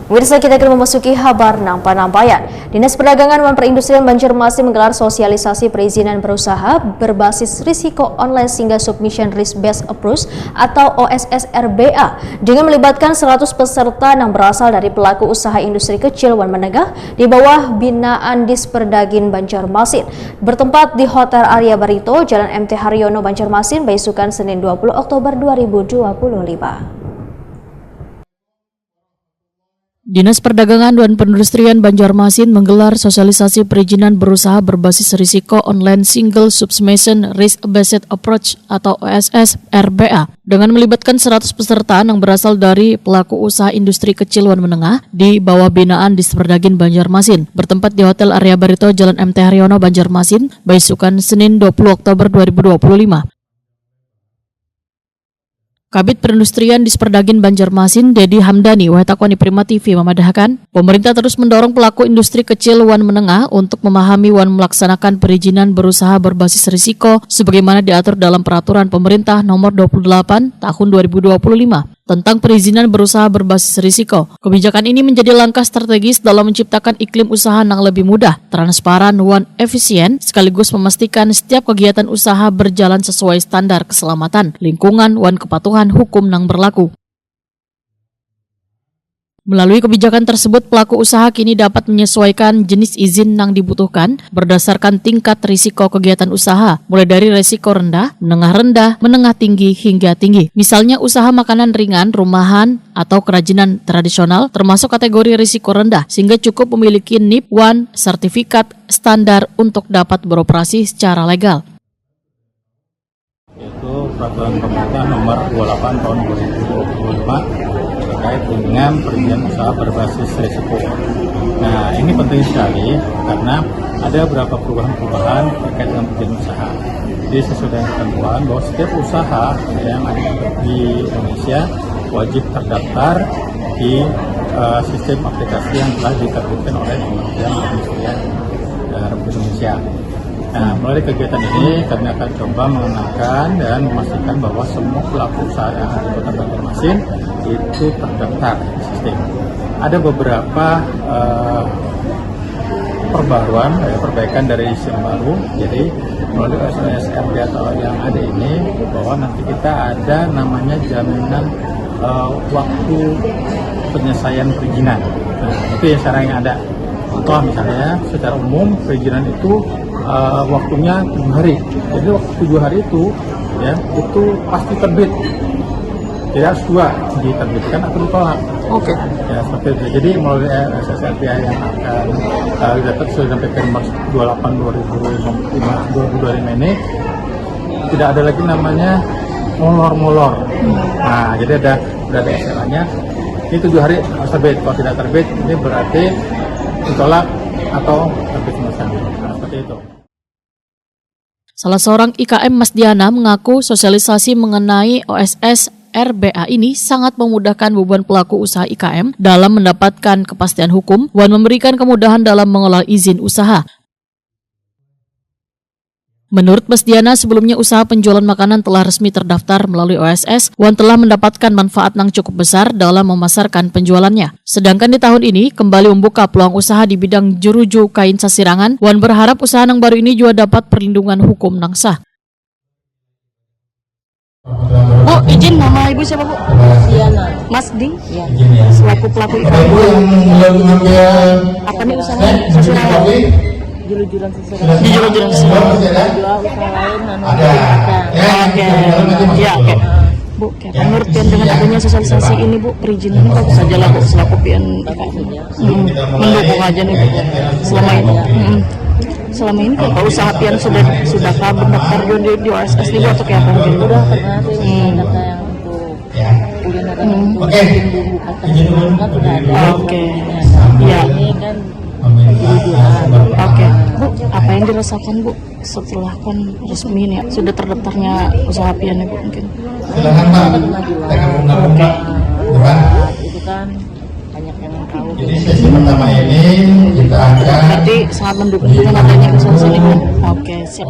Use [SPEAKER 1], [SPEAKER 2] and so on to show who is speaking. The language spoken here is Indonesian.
[SPEAKER 1] Pemirsa, kita akan memasuki kabar Nampayan. Dinas Perdagangan dan Perindustrian Banjarmasin menggelar sosialisasi perizinan berusaha berbasis risiko online single submission risk based approach atau OSS RBA dengan melibatkan 100 peserta yang berasal dari pelaku usaha industri kecil dan menengah di bawah binaan Disperdagin Banjarmasin bertempat di Hotel Arya Barito, Jalan MT Haryono, Banjarmasin, Baisukan, Senin 20 Oktober 2025.
[SPEAKER 2] Dinas Perdagangan dan Perindustrian Banjarmasin menggelar sosialisasi perizinan berusaha berbasis risiko online Single Submission Risk Based Approach atau OSS RBA dengan melibatkan 100 peserta yang berasal dari pelaku usaha industri kecil dan menengah di bawah binaan Disperdagin Banjarmasin bertempat di Hotel Arya Barito, Jalan MT Haryono, Banjarmasin, Baisukan, Senin 20 Oktober 2025. Kabid Perindustrian Disperdagin Banjarmasin, Dedi Hamdani, Wahetakwani Prima TV memadahkan, pemerintah terus mendorong pelaku industri kecil wan menengah untuk memahami wan melaksanakan perizinan berusaha berbasis risiko sebagaimana diatur dalam Peraturan Pemerintah Nomor 28 Tahun 2025 tentang perizinan berusaha berbasis risiko. Kebijakan ini menjadi langkah strategis dalam menciptakan iklim usaha yang lebih mudah, transparan, dan efisien, sekaligus memastikan setiap kegiatan usaha berjalan sesuai standar keselamatan, lingkungan, dan kepatuhan hukum yang berlaku. Melalui kebijakan tersebut, pelaku usaha kini dapat menyesuaikan jenis izin yang dibutuhkan berdasarkan tingkat risiko kegiatan usaha, mulai dari risiko rendah, menengah tinggi, hingga tinggi. Misalnya usaha makanan ringan, rumahan, atau kerajinan tradisional termasuk kategori risiko rendah, sehingga cukup memiliki NIP 1 sertifikat standar untuk dapat beroperasi secara legal.
[SPEAKER 3] Itu Peraturan Pemerintah Nomor 28 Tahun 2025 terkait dengan perizinan usaha berbasis risiko. Nah, ini penting sekali karena ada beberapa perubahan terkait dengan perizinan usaha. Jadi sesuai dengan ketentuan bahwa setiap usaha yang ada di Indonesia wajib terdaftar di sistem aplikasi yang telah diterbitkan oleh Kementerian Perindustrian Republik Indonesia. Nah, melalui kegiatan ini kami akan coba mengenalkan dan memastikan bahwa semua pelaku usaha yang ada di Kota Banjarmasin itu terdaftar di sistem. Ada beberapa perbaikan dari sistem baru. Jadi melalui OSS RBA yang ada ini bahwa nanti kita ada namanya jaminan waktu penyelesaian perizinan. Nah, itu yang sekarang yang ada. Contoh misalnya secara umum perizinan itu waktunya 7 hari. Jadi waktu 7 hari itu ya itu pasti terbit. Tidak harus dua, diterbitkan atau ditolak. Oke. Ya seperti itu. Jadi melalui OSS RBA yang akan didapat sudah sampai ke nomor 28/2025 ini tidak ada lagi namanya molor. Nah, jadi udah ada istilahnya. Ini 7 hari harus terbit. Kalau tidak terbit, ini berarti ditolak atau terbit sama sekali. Nah, seperti itu.
[SPEAKER 2] Salah seorang IKM Mas Diana mengaku sosialisasi mengenai OSS RBA ini sangat memudahkan beban pelaku usaha IKM dalam mendapatkan kepastian hukum dan memberikan kemudahan dalam mengelola izin usaha. Menurut Mas Diana, sebelumnya usaha penjualan makanan telah resmi terdaftar melalui OSS dan telah mendapatkan manfaat yang cukup besar dalam memasarkan penjualannya. Sedangkan di tahun ini kembali membuka peluang usaha di bidang juruju kain sasirangan dan berharap usaha yang baru ini juga dapat perlindungan hukum yang sah. Bu, izin nama ibu siapa Bu?
[SPEAKER 4] Diana.
[SPEAKER 2] Mas Di?
[SPEAKER 4] Ya.
[SPEAKER 2] Selaku pelaku IKM. Apa nih usahanya? Sasirangan?
[SPEAKER 4] Juru-juran seseorang.
[SPEAKER 2] Di juru-juran seseorang.
[SPEAKER 4] Dua usaha lain
[SPEAKER 2] Oke. Ya, oke. Bu, menurut Pian dengan adanya sosialisasi ini Bu, perizinan ini bagus saja lah Bu, selaku Pian mendukung aja nih Bu. Selama ini kalau usaha Pian sudah mendaftar di OSS ini Bu atau kayak apa mungkin?
[SPEAKER 4] Udah pernah sih data yang untuk kuliner untuk bumbu kacang kan sudah ada.
[SPEAKER 2] Oke.
[SPEAKER 4] Ya. Ini kan
[SPEAKER 2] Oke, Bu, apa yang dirasakan Bu setelah kan resmi ini sudah terdaftarnya usaha Pian Bu mungkin?
[SPEAKER 4] silakan Pak. Oke. Itu kan banyak yang tahu.
[SPEAKER 3] Jadi sesi pertama ini kita akan
[SPEAKER 2] berarti sangat mendukung dengan adanya solusi ini. Oke, siap.